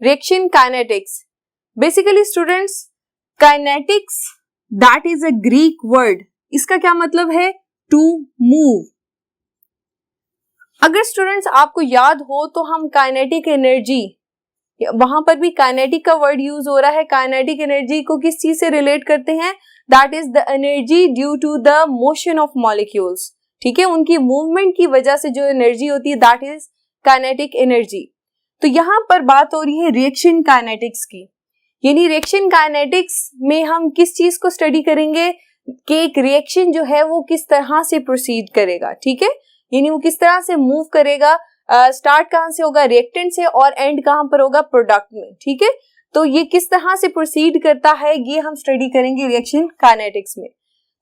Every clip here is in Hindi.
Reaction kinetics. Basically students, kinetics that is a Greek word. इसका क्या मतलब है? To move. अगर स्टूडेंट्स आपको याद हो तो हम काइनेटिक एनर्जी, वहां पर भी काइनेटिक का वर्ड यूज हो रहा है। काइनेटिक एनर्जी को किस चीज से रिलेट करते हैं? That is the energy due to the motion of molecules. ठीक है, उनकी मूवमेंट की वजह से जो एनर्जी होती है दैट इज काइनेटिक एनर्जी। तो यहाँ पर बात हो रही है रिएक्शन काइनेटिक्स की। यानी रिएक्शन काइनेटिक्स में हम किस चीज को स्टडी करेंगे कि एक रिएक्शन जो है वो किस तरह से प्रोसीड करेगा। ठीक है, यानी वो किस तरह से मूव करेगा, स्टार्ट कहां से होगा? रिएक्टेंट से, और एंड कहां पर होगा? प्रोडक्ट में। ठीक है, तो ये किस तरह से प्रोसीड करता है ये हम स्टडी करेंगे रिएक्शन काइनेटिक्स में।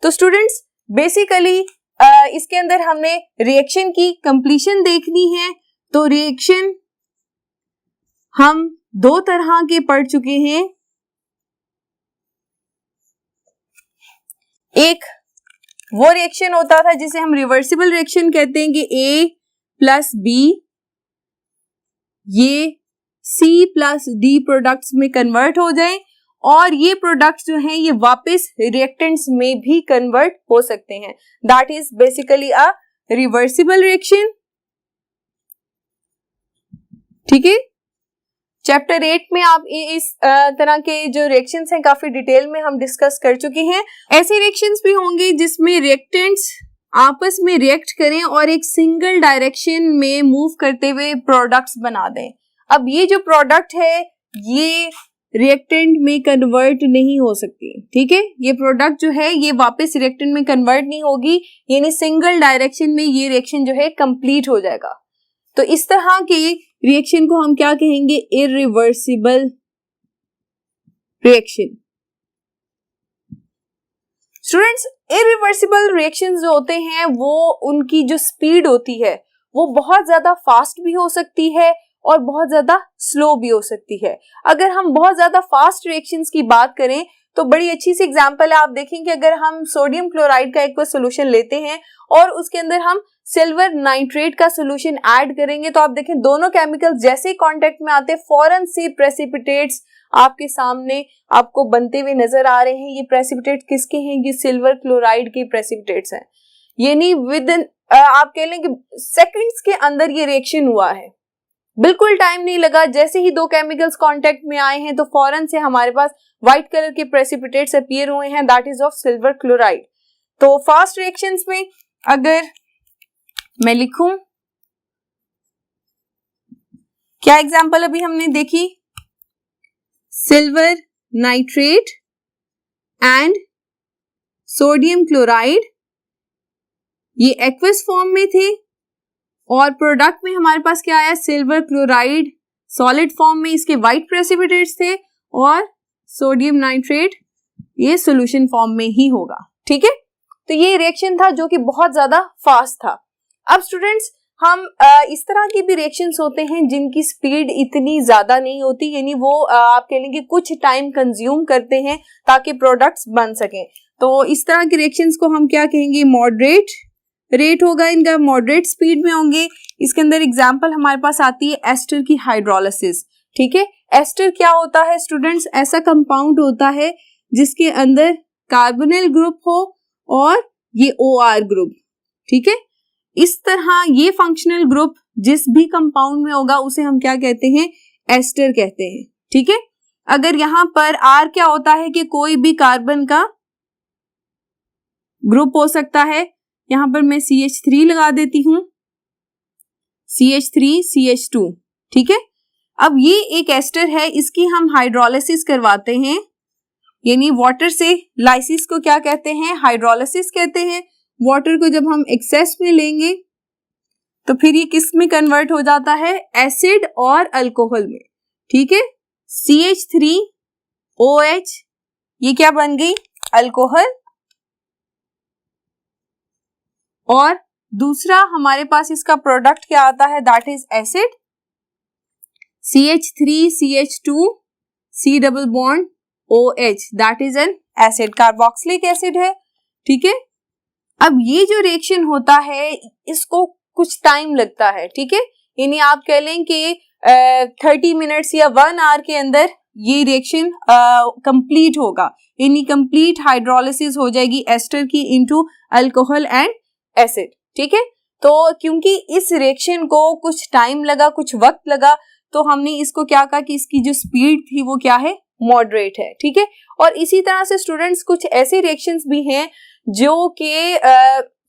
तो स्टूडेंट्स बेसिकली इसके अंदर हमने रिएक्शन की कंप्लीशन देखनी है। तो रिएक्शन हम दो तरह के पढ़ चुके हैं। एक वो रिएक्शन होता था जिसे हम रिवर्सिबल रिएक्शन कहते हैं कि A प्लस B ये C प्लस D प्रोडक्ट्स में कन्वर्ट हो जाएं, और ये प्रोडक्ट्स जो हैं ये वापस रिएक्टेंट्स में भी कन्वर्ट हो सकते हैं। That is basically a reversible reaction. ठीक है, चैप्टर 8 में आप इस तरह के जो रिएक्शंस हैं काफी डिटेल में हम डिस्कस कर चुके हैं। ऐसे रिएक्शंस भी होंगे जिसमें रिएक्टेंट्स आपस में रिएक्ट करें और एक सिंगल डायरेक्शन में मूव करते हुए प्रोडक्ट्स बना दें। अब ये जो प्रोडक्ट है ये रिएक्टेंट में कन्वर्ट नहीं हो सकती। ठीक है, ये प्रोडक्ट जो है ये वापस रिएक्टेंट में कन्वर्ट नहीं होगी, यानी सिंगल डायरेक्शन में ये रिएक्शन जो है कंप्लीट हो जाएगा। तो इस तरह के रिएक्शन को हम क्या कहेंगे? Irreversible reaction. Students, irreversible reactions जो होते हैं वो उनकी जो स्पीड होती है वो बहुत ज्यादा फास्ट भी हो सकती है और बहुत ज्यादा स्लो भी हो सकती है। अगर हम बहुत ज्यादा फास्ट रिएक्शंस की बात करें तो बड़ी अच्छी सी एग्जांपल है। आप देखेंगे अगर हम सोडियम क्लोराइड का एक सोल्यूशन लेते हैं और उसके अंदर हम सिल्वर नाइट्रेट का सोल्यूशन ऐड करेंगे तो आप देखें दोनों केमिकल्स जैसे कांटेक्ट में आते फौरन से प्रेसिपिटेट्स आपके सामने आपको बनते हुए नजर आ रहे हैं। ये प्रेसिपिटेट किसके हैं? ये सिल्वर क्लोराइड के प्रेसिपिटेट्स हैं। यानी विद इन आप कह लें कि सेकंड्स के अंदर ये रिएक्शन हुआ है, बिल्कुल टाइम नहीं लगा। जैसे ही दो केमिकल्स कांटेक्ट में आए हैं तो फौरन से हमारे पास व्हाइट कलर के प्रेसिपिटेट्स अपीयर हुए हैं, that is of silver chloride. तो फास्ट रिएक्शंस में अगर मैं लिखूं, क्या एग्जांपल अभी हमने देखी? Silver nitrate and sodium chloride, ये एक्वस फॉर्म में थे और प्रोडक्ट में हमारे पास क्या आया? सिल्वर क्लोराइड सॉलिड फॉर्म में, इसके व्हाइट प्रेसिपिटेट्स थे, और सोडियम नाइट्रेट ये सॉल्यूशन फॉर्म में ही होगा। ठीक है, तो ये रिएक्शन था जो कि बहुत ज्यादा फास्ट था। अब स्टूडेंट्स हम इस तरह की भी रिएक्शंस होते हैं जिनकी स्पीड इतनी ज्यादा नहीं होती, यानी वो आप कह लेंगे कुछ टाइम कंज्यूम करते हैं ताकि प्रोडक्ट्स बन सकें। तो इस तरह की रिएक्शंस को हम क्या कहेंगे? मॉडरेट रेट होगा इनका, मॉडरेट स्पीड में होंगे। इसके अंदर एग्जांपल हमारे पास आती है एस्टर की हाइड्रोलिसिस। ठीक है, एस्टर क्या होता है स्टूडेंट्स? ऐसा कंपाउंड होता है जिसके अंदर कार्बोनिल ग्रुप हो और ये OR ग्रुप। ठीक है, इस तरह ये फंक्शनल ग्रुप जिस भी कंपाउंड में होगा उसे हम क्या कहते हैं? एस्टर कहते हैं। ठीक है, अगर यहां पर R क्या होता है कि कोई भी कार्बन का ग्रुप हो सकता है। यहां पर मैं CH3 लगा देती हूं, CH3 CH2। ठीक है, अब ये एक एस्टर है, इसकी हम हाइड्रोलिसिस करवाते हैं, यानी वाटर से लाइसिस को क्या कहते हैं? हाइड्रोलिसिस कहते हैं। वाटर को जब हम एक्सेस में लेंगे तो फिर ये किस में कन्वर्ट हो जाता है? एसिड और अल्कोहल में। ठीक है, CH3OH ये क्या बन गई? अल्कोहल। और दूसरा हमारे पास इसका प्रोडक्ट क्या आता है? That is acid. CH3CH2 C double bond OH that is an acid, carboxylic acid है। ठीक है, अब ये जो रिएक्शन होता है इसको कुछ टाइम लगता है। ठीक है, यानी आप कह लें कि 30 मिनट्स या 1 आवर के अंदर ये रिएक्शन कंप्लीट होगा, यानी कंप्लीट हाइड्रोलिसिस हो जाएगी एस्टर की इनटू अल्कोहल एंड एसिड। ठीक है, तो क्योंकि इस रिएक्शन को कुछ टाइम लगा, कुछ वक्त लगा, तो हमने इसको क्या कहा कि इसकी जो स्पीड थी वो क्या है, मॉडरेट है। ठीक है, और इसी तरह से स्टूडेंट्स कुछ ऐसे रिएक्शंस भी हैं जो कि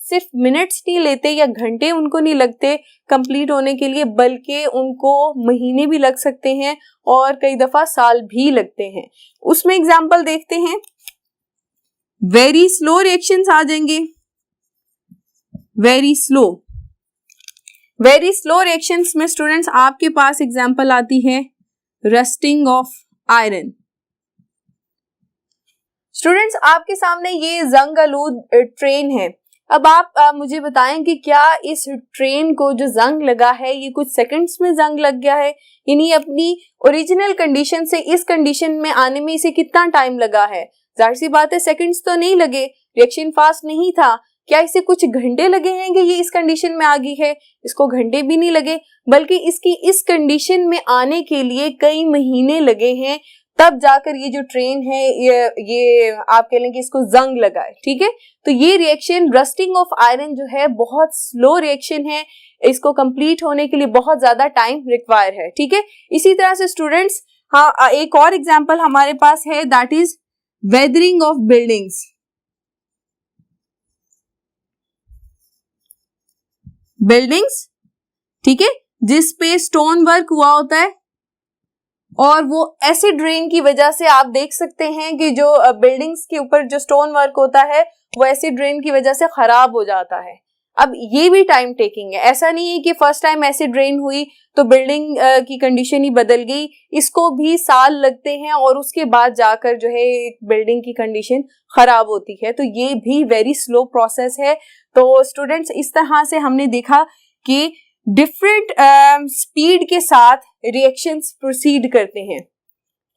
सिर्फ मिनट्स नहीं लेते या घंटे उनको नहीं लगते कंप्लीट होने के लिए, बल्कि उनको महीने भी लग सकते हैं और कई दफा साल भी लगते हैं। उसमें एग्जांपल देखते हैं, वेरी स्लो रिएक्शंस आ जाएंगे। वेरी स्लो रिएक्शंस में स्टूडेंट्स आपके पास एग्जांपल आती है रस्टिंग ऑफ आयरन। स्टूडेंट्स आपके सामने ये जंग आलूद ट्रेन है। अब आप मुझे बताएं कि क्या इस ट्रेन को जो जंग लगा है ये कुछ सेकंड्स में जंग लग गया है, यानी अपनी ओरिजिनल कंडीशन से इस कंडीशन में आने में इसे कितना टाइम लगा है? जाहिर सी बात है सेकंड्स तो नहीं लगे, रिएक्शन फास्ट नहीं था। क्या इसे कुछ घंटे लगे हैं कि ये इस कंडीशन में आ गई है? इसको घंटे भी नहीं लगे, बल्कि इसकी इस कंडीशन में आने के लिए कई महीने लगे हैं, तब जाकर ये जो ट्रेन है ये आप कह लें कि इसको जंग लगा है। ठीक है, तो ये रिएक्शन रस्टिंग ऑफ आयरन जो है बहुत स्लो रिएक्शन है, इसको कंप्लीट होने के लिए बहुत ज्यादा टाइम रिक्वायर है। ठीक है, इसी तरह से स्टूडेंट्स हाँ एक और एग्जांपल हमारे पास है, that is weathering of buildings. ठीक है, जिस पे स्टोन वर्क हुआ होता है और वो एसिड रेन की वजह से आप देख सकते हैं कि जो बिल्डिंग्स के ऊपर जो स्टोन वर्क होता है वो एसिड रेन की वजह से खराब हो जाता है। अब ये भी टाइम टेकिंग है, ऐसा नहीं है कि फर्स्ट टाइम एसिड रेन हुई तो बिल्डिंग की कंडीशन ही बदल गई, इसको भी साल लगते हैं और उसके बाद जाकर जो है एक बिल्डिंग की कंडीशन खराब होती है। तो ये भी वेरी स्लो प्रोसेस है। तो स्टूडेंट्स इस तरह से हमने देखा कि डिफरेंट स्पीड के साथ रिएक्शंस प्रोसीड करते हैं।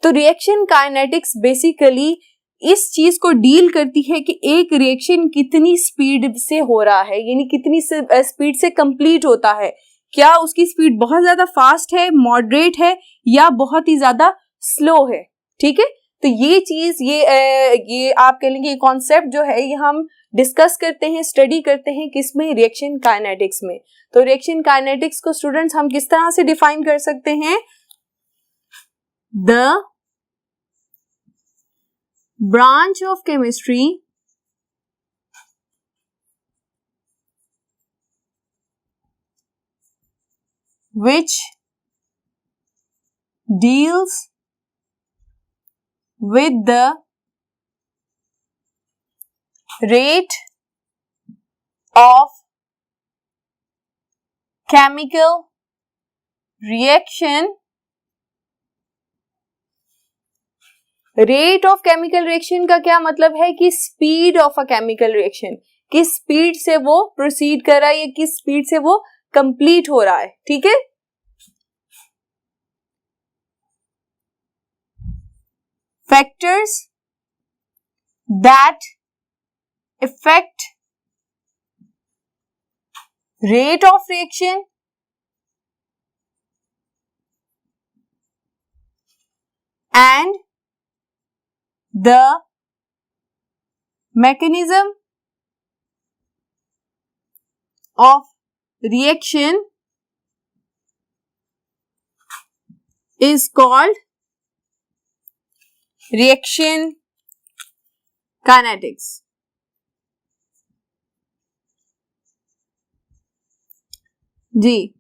तो रिएक्शन काइनेटिक्स बेसिकली इस चीज को डील करती है कि एक रिएक्शन कितनी स्पीड से हो रहा है, यानी कितनी स्पीड से कंप्लीट होता है। क्या उसकी स्पीड बहुत ज्यादा फास्ट है, मॉडरेट है या बहुत ही ज्यादा स्लो है। ठीक है, तो ये चीज ये आप कह लेंगे कॉन्सेप्ट जो है ये हम डिस्कस करते हैं, स्टडी करते हैं किसमें, रिएक्शन काइनेटिक्स में। तो रिएक्शन काइनेटिक्स को स्टूडेंट्स हम किस तरह से डिफाइन कर सकते हैं? The branch of chemistry which deals with the rate of chemical reaction। Rate of chemical reaction का क्या मतलब है कि speed of a chemical reaction, किस स्पीड से वो प्रोसीड कर रहा है या किस स्पीड से वो कंप्लीट हो रहा है। ठीक है, factors that affect rate of reaction and the mechanism of reaction is called reaction kinetics। जी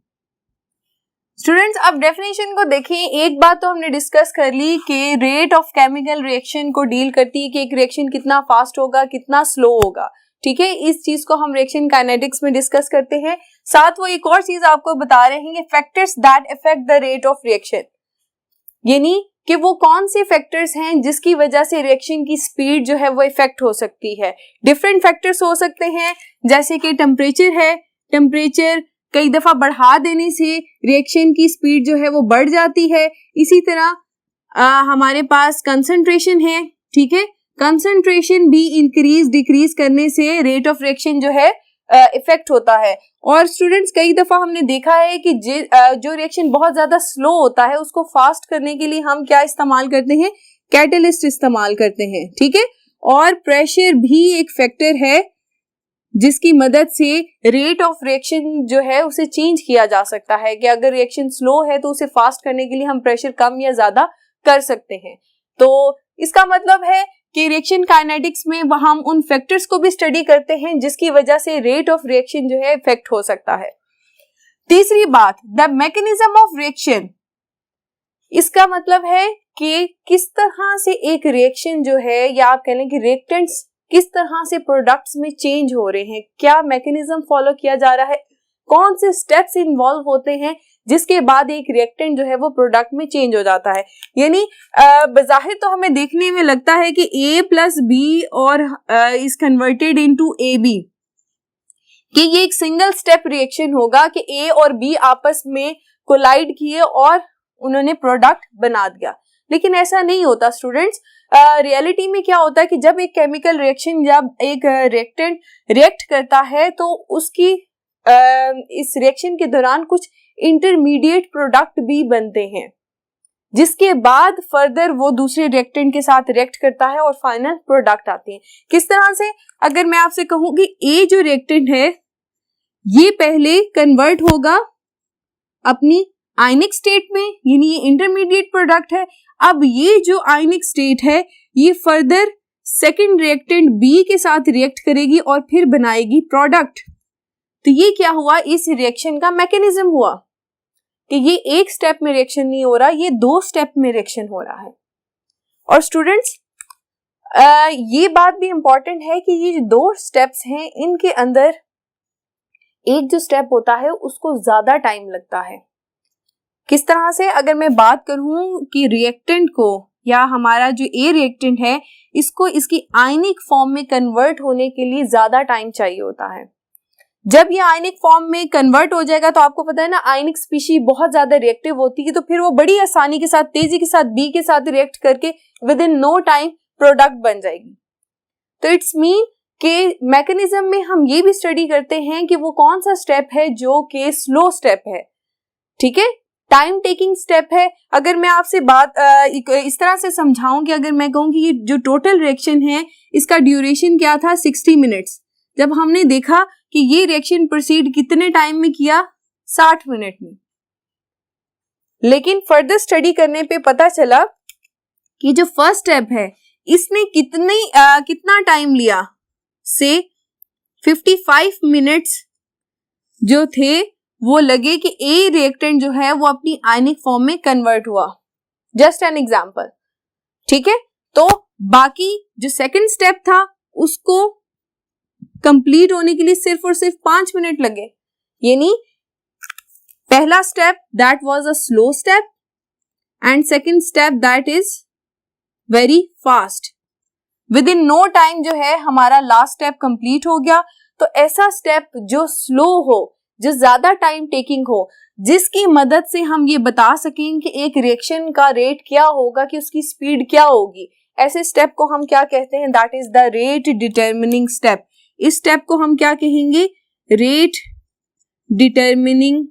स्टूडेंट्स, अब डेफिनेशन को देखें। एक बात तो हमने डिस्कस कर ली कि रेट ऑफ केमिकल रिएक्शन को डील करती है कि एक रिएक्शन कितना फास्ट होगा, कितना स्लो होगा। ठीक है, इस चीज को हम रिएक्शन काइनेटिक्स में डिस्कस करते हैं। साथ वो एक और चीज आपको बता रहे हैं, factors that affect the rate of reaction, यानी कि वो कौन से फैक्टर्स हैं जिसकी वजह से रिएक्शन की स्पीड जो है वो इफेक्ट हो सकती है। डिफरेंट फैक्टर्स हो सकते हैं, जैसे कि टेम्परेचर है, टेम्परेचर कई दफा बढ़ा देने से रिएक्शन की स्पीड जो है वो बढ़ जाती है। इसी तरह हमारे पास कंसंट्रेशन है। ठीक है, कंसंट्रेशन भी इंक्रीज डिक्रीज करने से रेट ऑफ रिएक्शन जो है इफेक्ट होता है। और स्टूडेंट्स कई दफा हमने देखा है कि जो रिएक्शन बहुत ज्यादा स्लो होता है उसको फास्ट करने के लिए हम क्या इस्तेमाल करते हैं, कैटलिस्ट इस्तेमाल करते हैं, ठीक है। और प्रेशर भी एक फैक्टर है जिसकी मदद से रेट ऑफ रिएक्शन जो है उसे चेंज किया जा सकता है कि अगर रिएक्शन स्लो है तो उसे फास्ट करने के लिए हम प्रेशर कम या ज्यादा कर सकते हैं। तो इसका मतलब है कि रिएक्शन काइनेटिक्स में हम उन फैक्टर्स को भी स्टडी करते हैं जिसकी वजह से रेट ऑफ रिएक्शन जो है इफेक्ट हो सकता है। तीसरी बात, द मैकेनिज्म ऑफ रिएक्शन, इसका मतलब है कि किस तरह से एक रिएक्शन जो है या आप कह लें कि रिएक्टेंट्स किस तरह से प्रोडक्ट्स में चेंज हो रहे हैं, क्या मैकेनिज्म फॉलो किया जा रहा है, कौन से स्टेप्स इन्वॉल्व होते हैं जिसके बाद एक रिएक्टेंट जो है वो प्रोडक्ट में चेंज हो जाता है। यानी बज़ाहिर तो हमें देखने में लगता है कि A प्लस बी और इज कन्वर्टेड इनटू AB, कि ये एक सिंगल स्टेप रिएक्शन होगा कि A और B आपस में कोलाइड किए और उन्होंने प्रोडक्ट बना दिया, लेकिन ऐसा नहीं होता स्टूडेंट्स। रियलिटी में क्या होता है कि जब एक केमिकल रिएक्शन, जब एक रिएक्टेंट रिएक्ट करता है तो उसकी इस रिएक्शन के दौरान कुछ इंटरमीडिएट प्रोडक्ट भी बनते हैं जिसके बाद फर्दर वो दूसरे रिएक्टेंट के साथ रिएक्ट करता है और फाइनल प्रोडक्ट आते हैं। किस तरह से, अगर मैं आपसे कहूं कि ए जो रिएक्टेंट है ये पहले कन्वर्ट होगा अपनी आयनिक स्टेट में, यानी ये इंटरमीडिएट प्रोडक्ट है। अब ये जो आयनिक स्टेट है ये फर्दर सेकंड रिएक्टेंट बी के साथ रिएक्ट करेगी और फिर बनाएगी प्रोडक्ट। तो ये क्या हुआ, इस रिएक्शन का मैकेनिज्म हुआ कि ये एक स्टेप में रिएक्शन नहीं हो रहा, ये 2 स्टेप में रिएक्शन हो रहा है। और स्टूडेंट्स ये बात भी इंपॉर्टेंट है कि ये जो 2 स्टेप्स हैं इनके अंदर एक जो स्टेप होता है उसको ज्यादा टाइम लगता है। किस तरह से, अगर मैं बात करूं कि रिएक्टेंट को या हमारा जो ए रिएक्टेंट है इसको इसकी आयनिक फॉर्म में कन्वर्ट होने के लिए ज्यादा टाइम चाहिए होता है। जब ये आयनिक फॉर्म में कन्वर्ट हो जाएगा तो आपको पता है ना, आयनिक स्पीशी बहुत ज्यादा रिएक्टिव होती है, तो फिर वो बड़ी आसानी के साथ, तेजी के साथ बी के साथ रिएक्ट करके within no time product बन जाएगी। तो इट्स मीन कि मैकेनिज्म में हम ये भी स्टडी करते हैं कि वो कौन सा स्टेप है जो कि स्लो स्टेप है, ठीक है, टाइम टेकिंग स्टेप है। अगर मैं आपसे बात इस तरह से समझाऊं कि अगर मैं कहूं कि ये जो टोटल रिएक्शन है इसका ड्यूरेशन क्या था, 60 मिनट्स, जब हमने देखा कि ये रिएक्शन प्रोसीड कितने टाइम में किया, 60 मिनट में। लेकिन फर्दर स्टडी करने पे पता चला कि जो फर्स्ट स्टेप है इसने कितना टाइम लिया, से 55 मिनट्स जो थे वो लगे कि ए रिएक्टेंट जो है वो अपनी आयनिक फॉर्म में कन्वर्ट हुआ। जस्ट एन एग्जांपल, ठीक है। तो बाकी जो सेकंड स्टेप था उसको कंप्लीट होने के लिए सिर्फ और सिर्फ 5 मिनट लगे। यानी पहला step that was a slow step and second step that is very fast. Within no time जो है हमारा लास्ट स्टेप कंप्लीट हो गया। तो ऐसा स्टेप जो स्लो हो, जो ज्यादा टाइम टेकिंग हो, जिसकी मदद से हम ये बता सकें कि एक रिएक्शन का रेट क्या होगा, कि उसकी स्पीड क्या होगी, ऐसे स्टेप को हम क्या कहते हैं, that is the rate determining step. इस स्टेप को हम क्या कहेंगे, रेट डिटरमिनिंग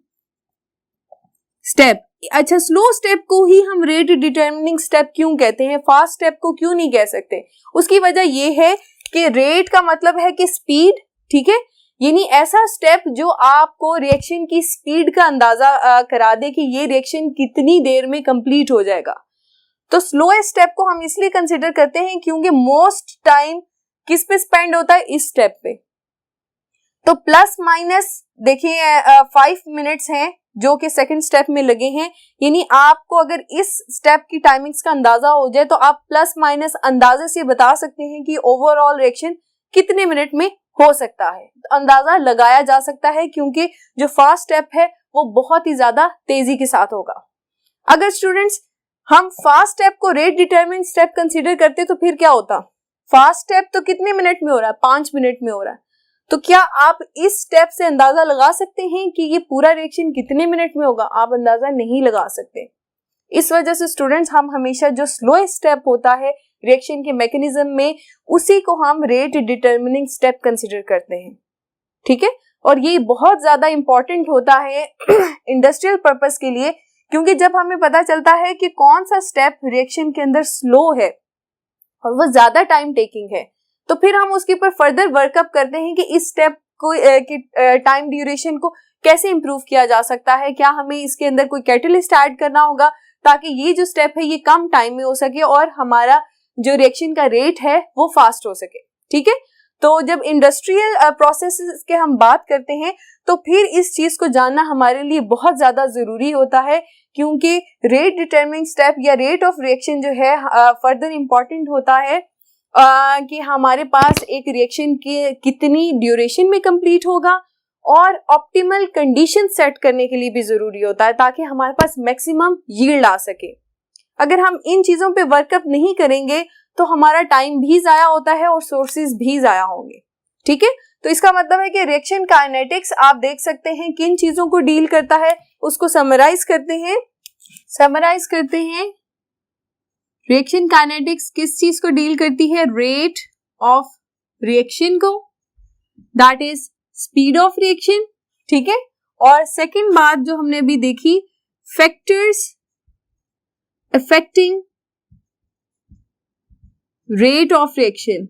स्टेप। अच्छा, स्लो स्टेप को ही हम रेट डिटरमिनिंग स्टेप क्यों कहते हैं, फास्ट स्टेप को क्यों नहीं कह सकते? उसकी वजह यह है कि रेट का मतलब है कि स्पीड, ठीक है, यानी ऐसा स्टेप जो आपको रिएक्शन की स्पीड का अंदाजा करा दे कि ये रिएक्शन कितनी देर में कंप्लीट हो जाएगा। तो स्लोएस्ट स्टेप को हम इसलिए कंसिडर करते हैं क्योंकि मोस्ट टाइम किस पे स्पेंड होता है, इस स्टेप पे। तो प्लस माइनस देखिए 5 मिनट्स हैं जो कि सेकंड स्टेप में लगे हैं। यानी आपको अगर इस स्टेप की टाइमिंग्स का अंदाजा हो जाए तो आप प्लस माइनस अंदाजे से बता सकते हैं कि ओवरऑल रिएक्शन कितने मिनट में हो सकता है। तो अंदाजा लगाया जा सकता है क्योंकि जो फास्ट स्टेप है वो बहुत ही ज्यादा तेजी के साथ होगा। अगर स्टूडेंट्स हम फास्ट स्टेप को रेट डिटरमिनिंग स्टेप कंसीडर करते तो फिर क्या होता, फास्ट स्टेप तो कितने मिनट में हो रहा है, 5 मिनट में हो रहा है। तो क्या आप इस स्टेप से अंदाजा लगा सकते हैं कि ये पूरा रिएक्शन कितने मिनट में होगा? आप अंदाजा नहीं लगा सकते। इस वजह से स्टूडेंट्स हम हमेशा जो स्लोएस्ट स्टेप होता है रिएक्शन के मैकेनिज्म में, उसी को हम रेट डिटरमिनिंग स्टेप कंसीडर करते हैं। ठीक है। और ये बहुत ज्यादा इंपॉर्टेंट होता है इंडस्ट्रियल पर्पस के लिए, क्योंकि जब हमें पता चलता है कि कौन सा स्टेप रिएक्शन के अंदर स्लो है और वो ज्यादा टाइम टेकिंग है, तो फिर हम उसके ऊपर फर्दर वर्कअप करते हैं कि इस स्टेप को की टाइम ड्यूरेशन को कैसे इंप्रूव किया जा सकता है, क्या हमें इसके अंदर कोई कैटलिस्ट ऐड करना होगा ताकि ये जो स्टेप है ये कम टाइम में हो सके और हमारा जो रिएक्शन का रेट है वो फास्ट हो सके, ठीक है। तो जब इंडस्ट्रियल प्रोसेसेस के हम बात करते हैं तो फिर इस चीज को जानना हमारे लिए बहुत ज्यादा जरूरी होता है, क्योंकि रेट डिटरमिनिंग स्टेप या रेट ऑफ रिएक्शन जो है फर्दर इंपॉर्टेंट होता है कि हमारे पास एक रिएक्शन की कितनी ड्यूरेशन में कंप्लीट होगा और ऑप्टिमल कंडीशन सेट करने के लिए भी जरूरी होता है ताकि हमारे पास मैक्सिमम यील्ड आ सके। अगर हम इन चीजों पे वर्कअप नहीं करेंगे तो हमारा टाइम भी जाया होता है और सोर्सेज भी जाया होंगे, ठीक है। तो इसका मतलब है कि रिएक्शन काइनेटिक्स आप देख सकते हैं किन चीजों को डील करता है, उसको समराइज करते हैं। रिएक्शन काइनेटिक्स किस चीज को डील करती है? रेट ऑफ रिएक्शन को, that is speed of reaction, ठीक है। और सेकंड बात जो हमने अभी देखी, factors affecting rate of reaction,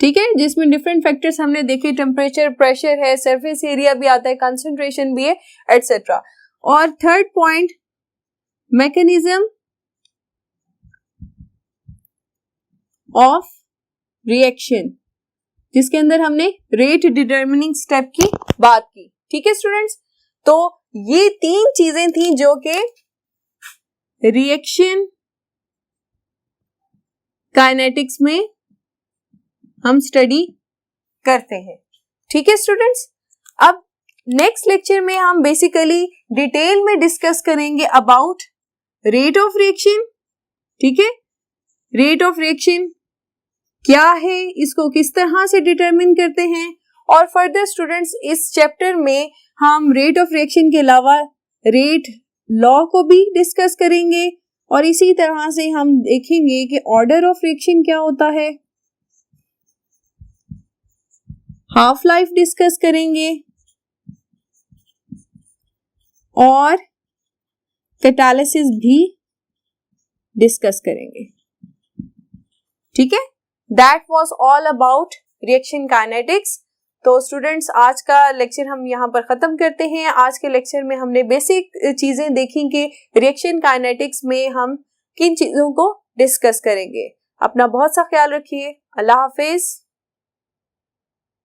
ठीक है, जिसमें डिफरेंट फैक्टर्स हमने देखे, टेम्परेचर, प्रेशर है, सरफेस एरिया भी आता है, कंसंट्रेशन भी है, एटसेट्रा। और third point, mechanism of reaction, जिसके अंदर हमने रेट डिटरमिनिंग स्टेप की बात की, ठीक है स्टूडेंट्स। तो ये तीन चीजें थी जो कि रिएक्शन काइनेटिक्स में हम स्टडी करते हैं, ठीक है स्टूडेंट्स। अब नेक्स्ट लेक्चर में हम बेसिकली डिटेल में डिस्कस करेंगे अबाउट रेट ऑफ रिएक्शन, ठीक है। रेट ऑफ रिएक्शन क्या है, इसको किस तरह से डिटरमिन करते हैं, और फर्दर स्टूडेंट्स इस चैप्टर में हम रेट ऑफ रिएक्शन के अलावा रेट लॉ को भी डिस्कस करेंगे और इसी तरह से हम देखेंगे कि ऑर्डर ऑफ रिएक्शन क्या होता है, हाफ लाइफ डिस्कस करेंगे और कैटालिसिस भी डिस्कस करेंगे, ठीक है। That was all about reaction kinetics. तो स्टूडेंट्स आज का लेक्चर हम यहाँ पर खत्म करते हैं। आज के लेक्चर में हमने बेसिक चीजें देखी कि रिएक्शन काइनेटिक्स में हम किन चीजों को डिस्कस करेंगे। अपना बहुत सा ख्याल रखिए। अल्लाह हाफिज।